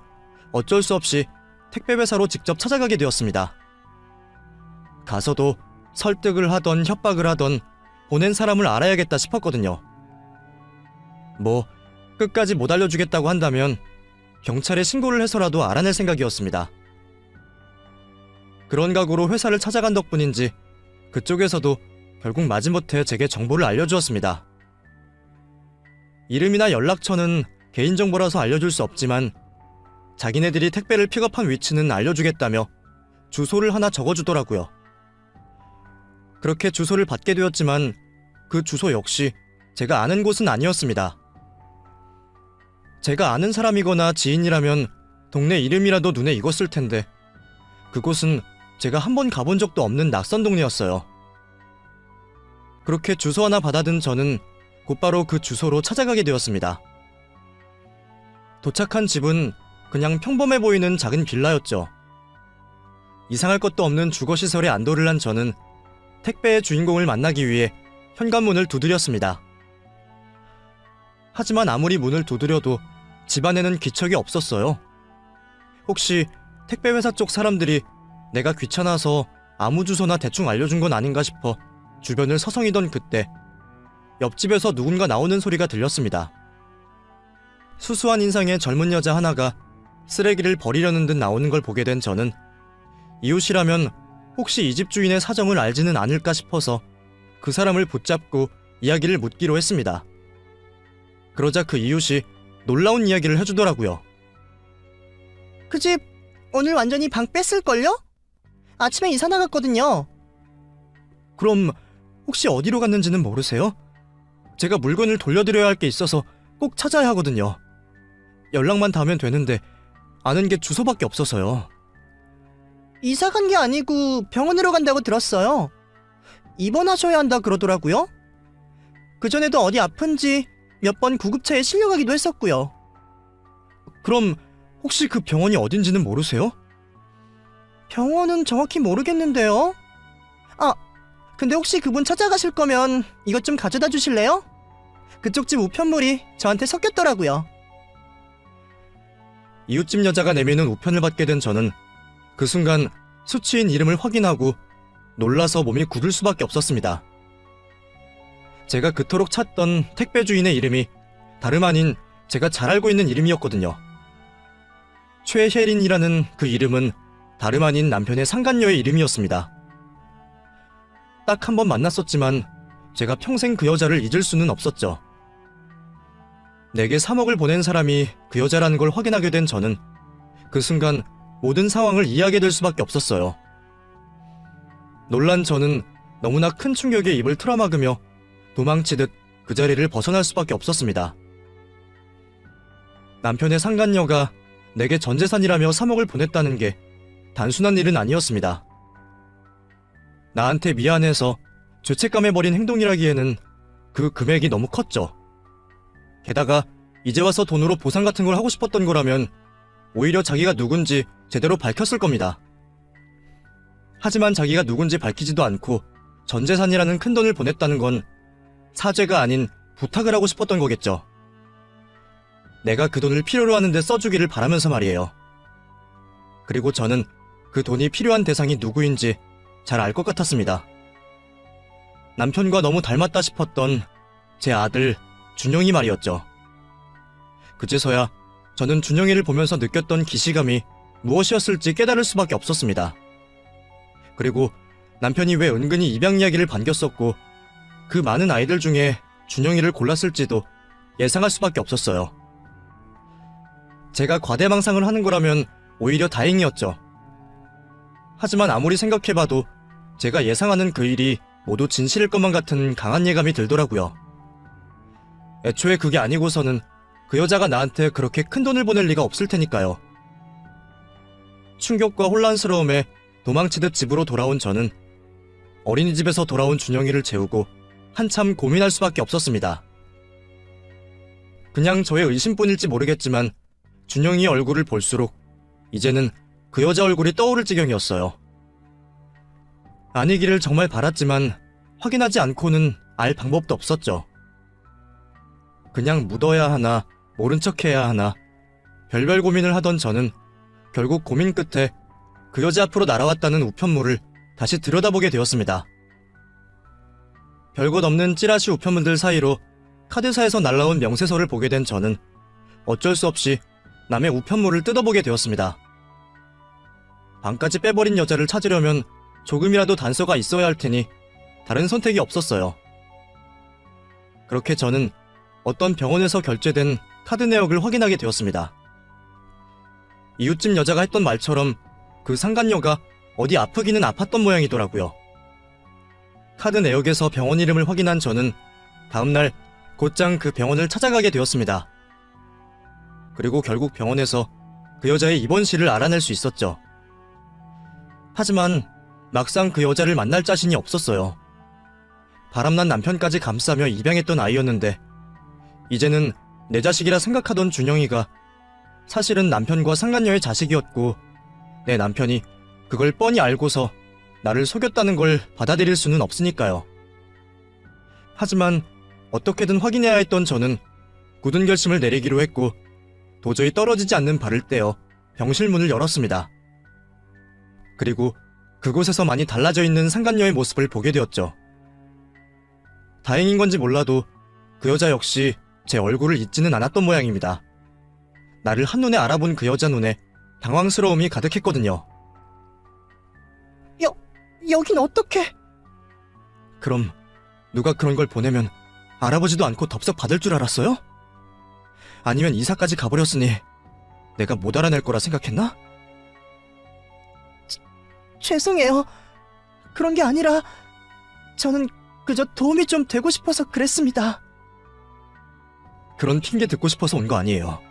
어쩔 수 없이 택배회사로 직접 찾아가게 되었습니다. 가서도 설득을 하던 협박을 하던 보낸 사람을 알아야겠다 싶었거든요. 뭐 끝까지 못 알려주겠다고 한다면 경찰에 신고를 해서라도 알아낼 생각이었습니다. 그런 각오로 회사를 찾아간 덕분인지 그쪽에서도 결국 마지못해 제게 정보를 알려주었습니다. 이름이나 연락처는 개인정보라서 알려줄 수 없지만 자기네들이 택배를 픽업한 위치는 알려주겠다며 주소를 하나 적어주더라고요. 그렇게 주소를 받게 되었지만 그 주소 역시 제가 아는 곳은 아니었습니다. 제가 아는 사람이거나 지인이라면 동네 이름이라도 눈에 익었을 텐데 그곳은 제가 한 번 가본 적도 없는 낯선 동네였어요. 그렇게 주소 하나 받아든 저는 곧바로 그 주소로 찾아가게 되었습니다. 도착한 집은 그냥 평범해 보이는 작은 빌라였죠. 이상할 것도 없는 주거시설에 안도를 한 저는 택배의 주인공을 만나기 위해 현관문을 두드렸습니다. 하지만 아무리 문을 두드려도 집안에는 기척이 없었어요. 혹시 택배회사 쪽 사람들이 내가 귀찮아서 아무 주소나 대충 알려준 건 아닌가 싶어 주변을 서성이던 그때 옆집에서 누군가 나오는 소리가 들렸습니다. 수수한 인상의 젊은 여자 하나가 쓰레기를 버리려는 듯 나오는 걸 보게 된 저는 이웃이라면 혹시 이 집 주인의 사정을 알지는 않을까 싶어서 그 사람을 붙잡고 이야기를 묻기로 했습니다. 그러자 그 이웃이 놀라운 이야기를 해주더라고요. 그 집 오늘 완전히 방 뺐을걸요? 아침에 이사 나갔거든요. 그럼 혹시 어디로 갔는지는 모르세요? 제가 물건을 돌려드려야 할 게 있어서 꼭 찾아야 하거든요. 연락만 닿으면 되는데 아는 게 주소밖에 없어서요. 이사 간 게 아니고 병원으로 간다고 들었어요. 입원하셔야 한다 그러더라고요. 그전에도 어디 아픈지 몇 번 구급차에 실려가기도 했었고요. 그럼 혹시 그 병원이 어딘지는 모르세요? 병원은 정확히 모르겠는데요. 아, 근데 혹시 그분 찾아가실 거면 이것 좀 가져다 주실래요? 그쪽 집 우편물이 저한테 섞였더라고요. 이웃집 여자가 내미는 우편을 받게 된 저는 그 순간 수취인 이름을 확인하고 놀라서 몸이 굳을 수밖에 없었습니다. 제가 그토록 찾던 택배 주인의 이름이 다름 아닌 제가 잘 알고 있는 이름이었거든요. 최혜린이라는 그 이름은 다름 아닌 남편의 상간녀의 이름이었습니다. 딱 한 번 만났었지만 제가 평생 그 여자를 잊을 수는 없었죠. 내게 3억을 보낸 사람이 그 여자라는 걸 확인하게 된 저는 그 순간 모든 상황을 이해하게 될 수밖에 없었어요. 놀란 저는 너무나 큰 충격에 입을 틀어막으며 도망치듯 그 자리를 벗어날 수밖에 없었습니다. 남편의 상간녀가 내게 전 재산이라며 3억을 보냈다는 게 단순한 일은 아니었습니다. 나한테 미안해서 죄책감에 버린 행동이라기에는 그 금액이 너무 컸죠. 게다가 이제 와서 돈으로 보상 같은 걸 하고 싶었던 거라면 오히려 자기가 누군지 제대로 밝혔을 겁니다. 하지만 자기가 누군지 밝히지도 않고 전 재산이라는 큰 돈을 보냈다는 건 사죄가 아닌 부탁을 하고 싶었던 거겠죠. 내가 그 돈을 필요로 하는데 써주기를 바라면서 말이에요. 그리고 저는 그 돈이 필요한 대상이 누구인지 잘 알 것 같았습니다. 남편과 너무 닮았다 싶었던 제 아들 준영이 말이었죠. 그제서야 저는 준영이를 보면서 느꼈던 기시감이 무엇이었을지 깨달을 수밖에 없었습니다. 그리고 남편이 왜 은근히 입양 이야기를 반겼었고 그 많은 아이들 중에 준영이를 골랐을지도 예상할 수밖에 없었어요. 제가 과대망상을 하는 거라면 오히려 다행이었죠. 하지만 아무리 생각해봐도 제가 예상하는 그 일이 모두 진실일 것만 같은 강한 예감이 들더라고요. 애초에 그게 아니고서는 그 여자가 나한테 그렇게 큰 돈을 보낼 리가 없을 테니까요. 충격과 혼란스러움에 도망치듯 집으로 돌아온 저는 어린이집에서 돌아온 준영이를 재우고 한참 고민할 수밖에 없었습니다. 그냥 저의 의심뿐일지 모르겠지만 준영이의 얼굴을 볼수록 이제는 그 여자 얼굴이 떠오를 지경이었어요. 아니기를 정말 바랐지만 확인하지 않고는 알 방법도 없었죠. 그냥 묻어야 하나 모른 척해야 하나 별별 고민을 하던 저는 결국 고민 끝에 그 여자 앞으로 날아왔다는 우편물을 다시 들여다보게 되었습니다. 별것 없는 찌라시 우편물들 사이로 카드사에서 날라온 명세서를 보게 된 저는 어쩔 수 없이 남의 우편물을 뜯어보게 되었습니다. 방까지 빼버린 여자를 찾으려면 조금이라도 단서가 있어야 할 테니 다른 선택이 없었어요. 그렇게 저는 어떤 병원에서 결제된 카드 내역을 확인하게 되었습니다. 이웃집 여자가 했던 말처럼 그 상간녀가 어디 아프기는 아팠던 모양이더라고요. 카드 내역에서 병원 이름을 확인한 저는 다음날 곧장 그 병원을 찾아가게 되었습니다. 그리고 결국 병원에서 그 여자의 입원실을 알아낼 수 있었죠. 하지만 막상 그 여자를 만날 자신이 없었어요. 바람난 남편까지 감싸며 입양했던 아이였는데 이제는 내 자식이라 생각하던 준영이가 사실은 남편과 상간녀의 자식이었고 내 남편이 그걸 뻔히 알고서 나를 속였다는 걸 받아들일 수는 없으니까요. 하지만 어떻게든 확인해야 했던 저는 굳은 결심을 내리기로 했고 도저히 떨어지지 않는 발을 떼어 병실 문을 열었습니다. 그리고 그곳에서 많이 달라져 있는 상간녀의 모습을 보게 되었죠. 다행인 건지 몰라도 그 여자 역시 제 얼굴을 잊지는 않았던 모양입니다. 나를 한눈에 알아본 그 여자 눈에 당황스러움이 가득했거든요. 여긴 어떻게? 그럼 누가 그런 걸 보내면 알아보지도 않고 덥석 받을 줄 알았어요? 아니면 이사까지 가버렸으니 내가 못 알아낼 거라 생각했나? 죄송해요. 그런 게 아니라 저는 그저 도움이 좀 되고 싶어서 그랬습니다. 그런 핑계 듣고 싶어서 온 거 아니에요.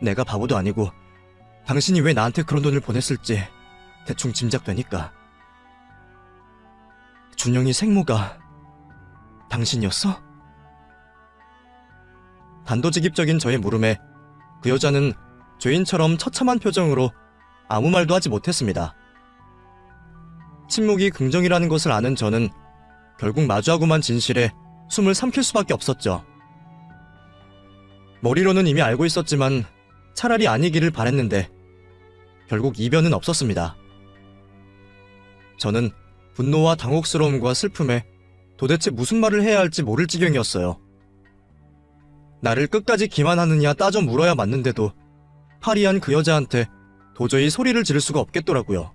내가 바보도 아니고 당신이 왜 나한테 그런 돈을 보냈을지 대충 짐작되니까. 준영이 생모가 당신이었어? 단도직입적인 저의 물음에 그 여자는 죄인처럼 처참한 표정으로 아무 말도 하지 못했습니다. 침묵이 긍정이라는 것을 아는 저는 결국 마주하고만 진실에 숨을 삼킬 수밖에 없었죠. 머리로는 이미 알고 있었지만 차라리 아니기를 바랬는데 결국 이변은 없었습니다. 저는 분노와 당혹스러움과 슬픔에 도대체 무슨 말을 해야 할지 모를 지경이었어요. 나를 끝까지 기만하느냐 따져 물어야 맞는데도 파리한 그 여자한테 도저히 소리를 지를 수가 없겠더라고요.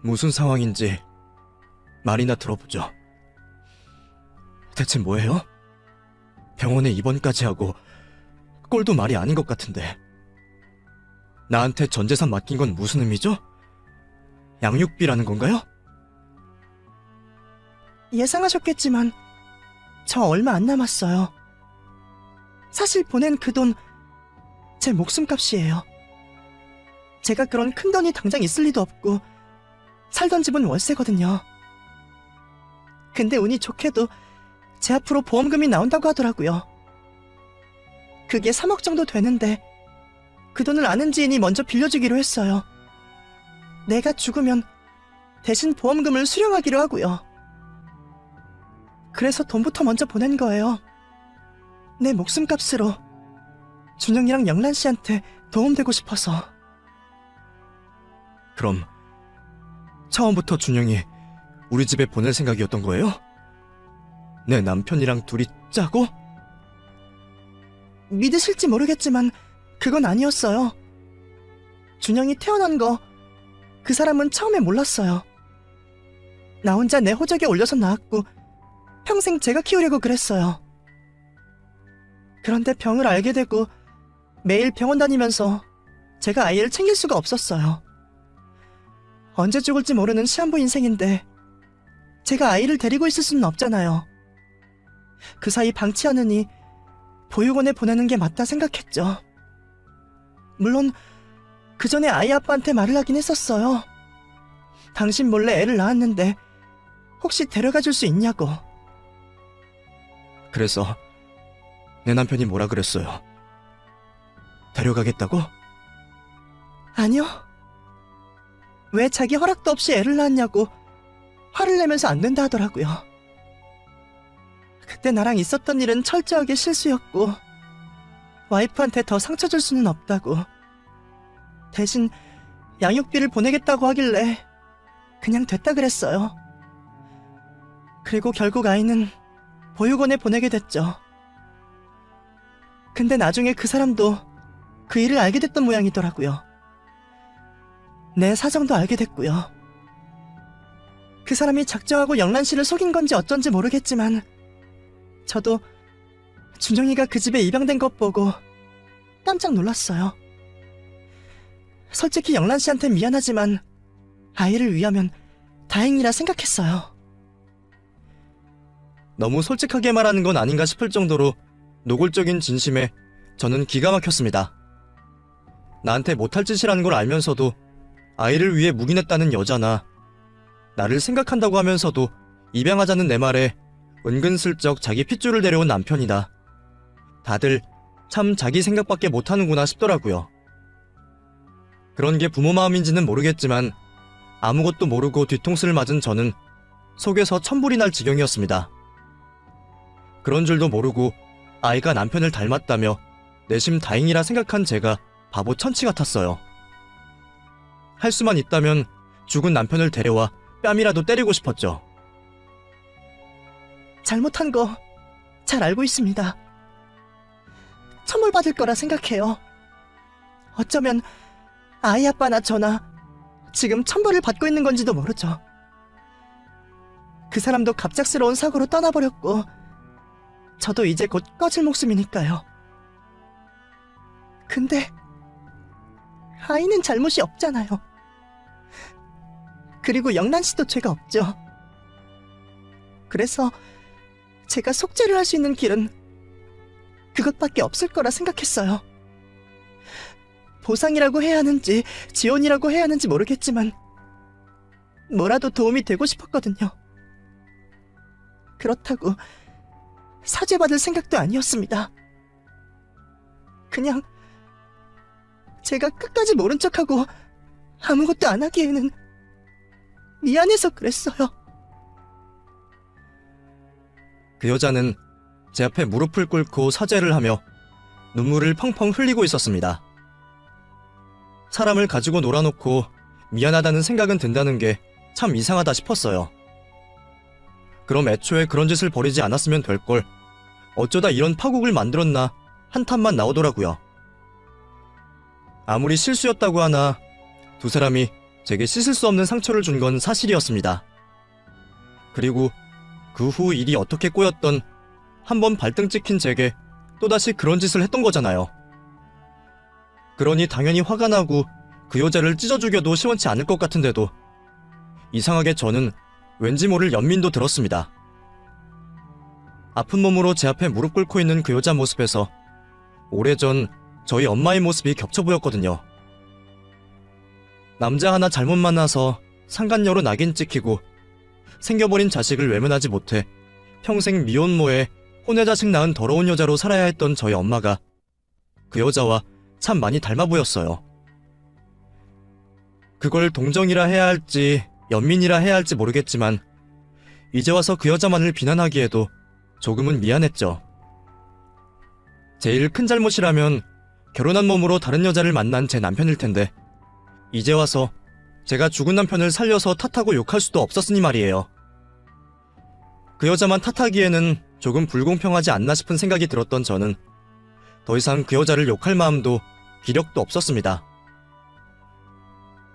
무슨 상황인지 말이나 들어보죠. 대체 뭐예요? 병원에 입원까지 하고 꼴도 말이 아닌 것 같은데. 나한테 전 재산 맡긴 건 무슨 의미죠? 양육비라는 건가요? 예상하셨겠지만 저 얼마 안 남았어요. 사실 보낸 그 돈 제 목숨값이에요. 제가 그런 큰 돈이 당장 있을 리도 없고 살던 집은 월세거든요. 근데 운이 좋게도 제 앞으로 보험금이 나온다고 하더라고요. 그게 3억 정도 되는데 그 돈을 아는 지인이 먼저 빌려주기로 했어요. 내가 죽으면 대신 보험금을 수령하기로 하고요. 그래서 돈부터 먼저 보낸 거예요. 내 목숨값으로 준영이랑 영란 씨한테 도움되고 싶어서. 그럼 처음부터 준영이 우리 집에 보낼 생각이었던 거예요? 내 남편이랑 둘이 짜고? 믿으실지 모르겠지만 그건 아니었어요. 준영이 태어난 거 그 사람은 처음에 몰랐어요. 나 혼자 내 호적에 올려서 낳았고 평생 제가 키우려고 그랬어요. 그런데 병을 알게 되고 매일 병원 다니면서 제가 아이를 챙길 수가 없었어요. 언제 죽을지 모르는 시한부 인생인데 제가 아이를 데리고 있을 수는 없잖아요. 그 사이 방치하느니 보육원에 보내는 게 맞다 생각했죠. 물론 그 전에 아이 아빠한테 말을 하긴 했었어요. 당신 몰래 애를 낳았는데 혹시 데려가 줄 수 있냐고. 그래서 내 남편이 뭐라 그랬어요? 데려가겠다고? 아니요. 왜 자기 허락도 없이 애를 낳았냐고 화를 내면서 안 된다 하더라고요. 그때 나랑 있었던 일은 철저하게 실수였고 와이프한테 더 상처 줄 수는 없다고. 대신 양육비를 보내겠다고 하길래 그냥 됐다 그랬어요. 그리고 결국 아이는 보육원에 보내게 됐죠. 근데 나중에 그 사람도 그 일을 알게 됐던 모양이더라고요. 내 사정도 알게 됐고요. 그 사람이 작정하고 영란 씨를 속인 건지 어쩐지 모르겠지만 저도 준영이가 그 집에 입양된 것 보고 깜짝 놀랐어요. 솔직히 영란 씨한테 미안하지만 아이를 위하면 다행이라 생각했어요. 너무 솔직하게 말하는 건 아닌가 싶을 정도로 노골적인 진심에 저는 기가 막혔습니다. 나한테 못할 짓이라는 걸 알면서도 아이를 위해 묵인했다는 여자나 나를 생각한다고 하면서도 입양하자는 내 말에 은근슬쩍 자기 핏줄을 데려온 남편이다. 다들 참 자기 생각밖에 못하는구나 싶더라고요. 그런 게 부모 마음인지는 모르겠지만 아무것도 모르고 뒤통수를 맞은 저는 속에서 천불이 날 지경이었습니다. 그런 줄도 모르고 아이가 남편을 닮았다며 내심 다행이라 생각한 제가 바보 천치 같았어요. 할 수만 있다면 죽은 남편을 데려와 뺨이라도 때리고 싶었죠. 잘못한 거 잘 알고 있습니다. 처벌받을 거라 생각해요. 어쩌면 아이 아빠나 저나 지금 천벌을 받고 있는 건지도 모르죠. 그 사람도 갑작스러운 사고로 떠나버렸고 저도 이제 곧 꺼질 목숨이니까요. 근데 아이는 잘못이 없잖아요. 그리고 영란 씨도 죄가 없죠. 그래서 제가 속죄를 할 수 있는 길은 그것밖에 없을 거라 생각했어요. 보상이라고 해야 하는지 지원이라고 해야 하는지 모르겠지만 뭐라도 도움이 되고 싶었거든요. 그렇다고 사죄받을 생각도 아니었습니다. 그냥 제가 끝까지 모른 척하고 아무것도 안 하기에는 미안해서 그랬어요. 그 여자는 제 앞에 무릎을 꿇고 사죄를 하며 눈물을 펑펑 흘리고 있었습니다. 사람을 가지고 놀아놓고 미안하다는 생각은 든다는 게 참 이상하다 싶었어요. 그럼 애초에 그런 짓을 벌이지 않았으면 될 걸 어쩌다 이런 파국을 만들었나 한탄만 나오더라고요. 아무리 실수였다고 하나 두 사람이 제게 씻을 수 없는 상처를 준 건 사실이었습니다. 그리고 그 후 일이 어떻게 꼬였던 한번 발등 찍힌 제게 또다시 그런 짓을 했던 거잖아요. 그러니 당연히 화가 나고 그 여자를 찢어 죽여도 시원치 않을 것 같은데도 이상하게 저는 왠지 모를 연민도 들었습니다. 아픈 몸으로 제 앞에 무릎 꿇고 있는 그 여자 모습에서 오래전 저희 엄마의 모습이 겹쳐 보였거든요. 남자 하나 잘못 만나서 상간녀로 낙인 찍히고 생겨버린 자식을 외면하지 못해 평생 미혼모에 혼외자식 낳은 더러운 여자로 살아야 했던 저희 엄마가 그 여자와 참 많이 닮아 보였어요. 그걸 동정이라 해야 할지 연민이라 해야 할지 모르겠지만 이제 와서 그 여자만을 비난하기에도 조금은 미안했죠. 제일 큰 잘못이라면 결혼한 몸으로 다른 여자를 만난 제 남편일 텐데 이제 와서 제가 죽은 남편을 살려서 탓하고 욕할 수도 없었으니 말이에요. 그 여자만 탓하기에는 조금 불공평하지 않나 싶은 생각이 들었던 저는 더 이상 그 여자를 욕할 마음도 기력도 없었습니다.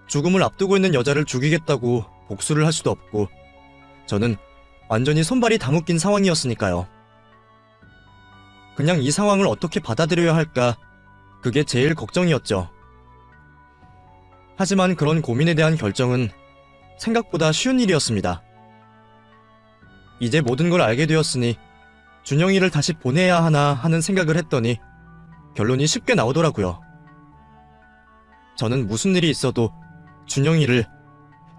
죽음을 앞두고 있는 여자를 죽이겠다고 복수를 할 수도 없고 저는 완전히 손발이 다 묶인 상황이었으니까요. 그냥 이 상황을 어떻게 받아들여야 할까 그게 제일 걱정이었죠. 하지만 그런 고민에 대한 결정은 생각보다 쉬운 일이었습니다. 이제 모든 걸 알게 되었으니 준영이를 다시 보내야 하나 하는 생각을 했더니 결론이 쉽게 나오더라고요. 저는 무슨 일이 있어도 준영이를,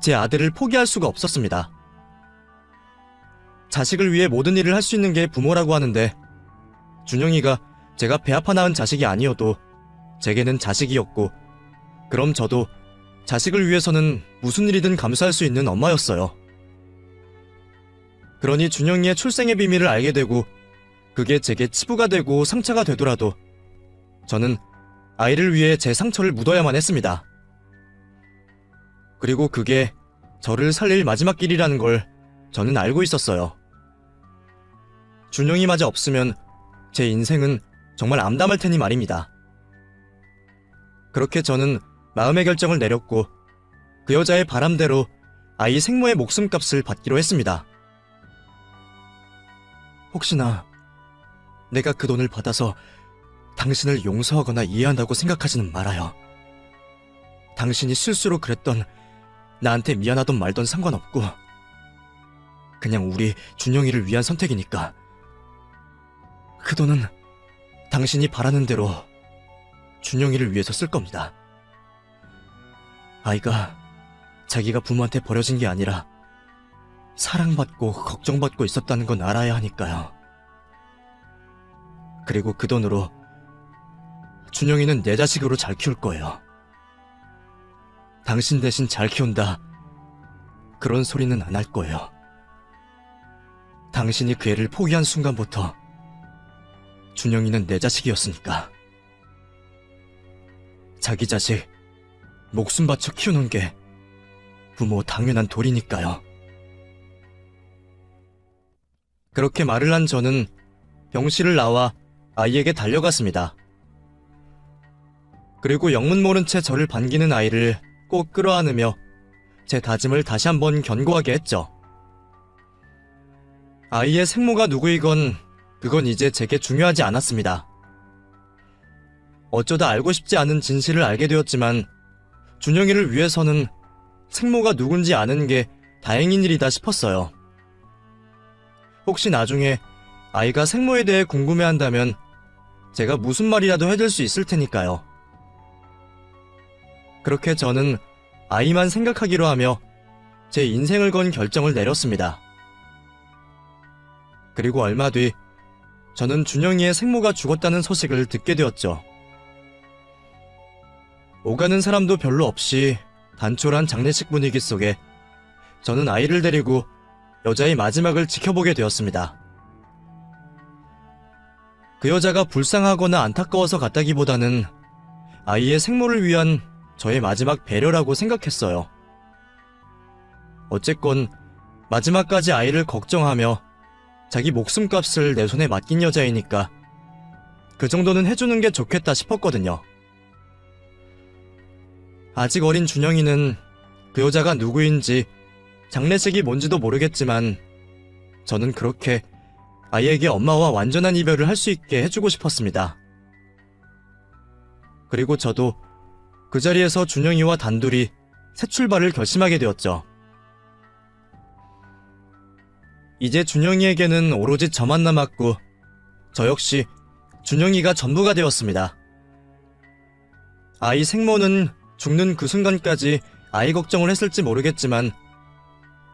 제 아들을 포기할 수가 없었습니다. 자식을 위해 모든 일을 할 수 있는 게 부모라고 하는데 준영이가 제가 배 아파 낳은 자식이 아니어도 제게는 자식이었고 그럼 저도 자식을 위해서는 무슨 일이든 감수할 수 있는 엄마였어요. 그러니 준영이의 출생의 비밀을 알게 되고 그게 제게 치부가 되고 상처가 되더라도 저는 아이를 위해 제 상처를 묻어야만 했습니다. 그리고 그게 저를 살릴 마지막 길이라는 걸 저는 알고 있었어요. 준영이마저 없으면 제 인생은 정말 암담할 테니 말입니다. 그렇게 저는 마음의 결정을 내렸고 그 여자의 바람대로 아이 생모의 목숨값을 받기로 했습니다. 혹시나 내가 그 돈을 받아서 당신을 용서하거나 이해한다고 생각하지는 말아요. 당신이 실수로 그랬던 나한테 미안하던 말던 상관없고 그냥 우리 준영이를 위한 선택이니까 그 돈은 당신이 바라는 대로 준영이를 위해서 쓸 겁니다. 아이가 자기가 부모한테 버려진 게 아니라 사랑받고 걱정받고 있었다는 건 알아야 하니까요. 그리고 그 돈으로 준영이는 내 자식으로 잘 키울 거예요. 당신 대신 잘 키운다 그런 소리는 안 할 거예요. 당신이 그 애를 포기한 순간부터 준영이는 내 자식이었으니까. 자기 자식 목숨 바쳐 키우는 게 부모 당연한 도리니까요. 그렇게 말을 한 저는 병실을 나와 아이에게 달려갔습니다. 그리고 영문 모른 채 저를 반기는 아이를 꼭 끌어안으며 제 다짐을 다시 한번 견고하게 했죠. 아이의 생모가 누구이건 그건 이제 제게 중요하지 않았습니다. 어쩌다 알고 싶지 않은 진실을 알게 되었지만 준영이를 위해서는 생모가 누군지 아는 게 다행인 일이다 싶었어요. 혹시 나중에 아이가 생모에 대해 궁금해한다면 제가 무슨 말이라도 해줄 수 있을 테니까요. 그렇게 저는 아이만 생각하기로 하며 제 인생을 건 결정을 내렸습니다. 그리고 얼마 뒤 저는 준영이의 생모가 죽었다는 소식을 듣게 되었죠. 오가는 사람도 별로 없이 단촐한 장례식 분위기 속에 저는 아이를 데리고 여자의 마지막을 지켜보게 되었습니다. 그 여자가 불쌍하거나 안타까워서 갔다기보다는 아이의 생모를 위한 저의 마지막 배려라고 생각했어요. 어쨌건 마지막까지 아이를 걱정하며 자기 목숨값을 내 손에 맡긴 여자이니까 그 정도는 해주는 게 좋겠다 싶었거든요. 아직 어린 준영이는 그 여자가 누구인지 장례식이 뭔지도 모르겠지만 저는 그렇게 아이에게 엄마와 완전한 이별을 할 수 있게 해주고 싶었습니다. 그리고 저도 그 자리에서 준영이와 단둘이 새 출발을 결심하게 되었죠. 이제 준영이에게는 오로지 저만 남았고 저 역시 준영이가 전부가 되었습니다. 아이 생모는 죽는 그 순간까지 아이 걱정을 했을지 모르겠지만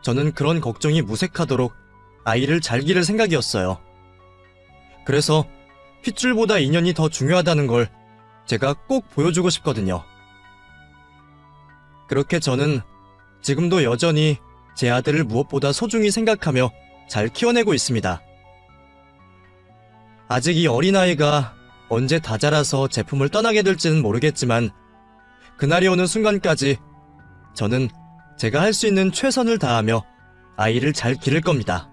저는 그런 걱정이 무색하도록 아이를 잘 기를 생각이었어요. 그래서 핏줄보다 인연이 더 중요하다는 걸 제가 꼭 보여주고 싶거든요. 그렇게 저는 지금도 여전히 제 아들을 무엇보다 소중히 생각하며 잘 키워내고 있습니다. 아직 이 어린아이가 언제 다 자라서 제품을 떠나게 될지는 모르겠지만 그날이 오는 순간까지 저는 제가 할 수 있는 최선을 다하며 아이를 잘 기를 겁니다.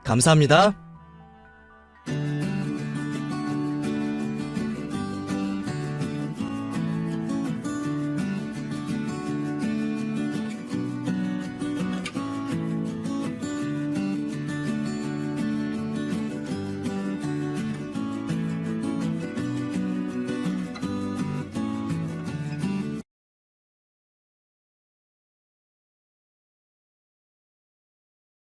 감사합니다.